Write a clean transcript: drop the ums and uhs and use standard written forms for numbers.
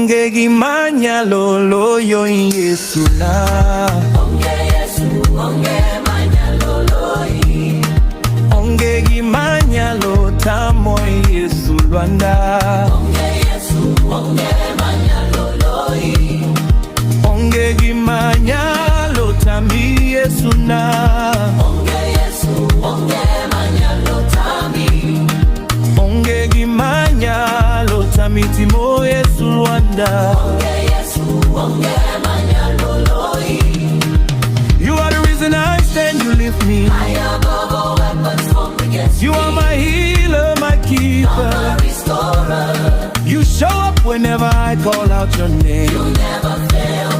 Onge gimanya lolo yo Yesu na. Onge Yesu, onge manya lolo yi. Onge gimanya lo tamo Yesu Lwanda. Onge Yesu, onge manya lolo yi. Onge gimanya lo tami Yesu na. Onge Yesu, onge manya lo tami. Onge gimanya lo tami timo Yesu Lwanda. Onge Yesu, onge manya lolo yi. You are the reason I stand, you lift me. I above all weapons formed against me. You are my healer, my You're keeper. my restorer. You show up whenever I call out your name. You never fail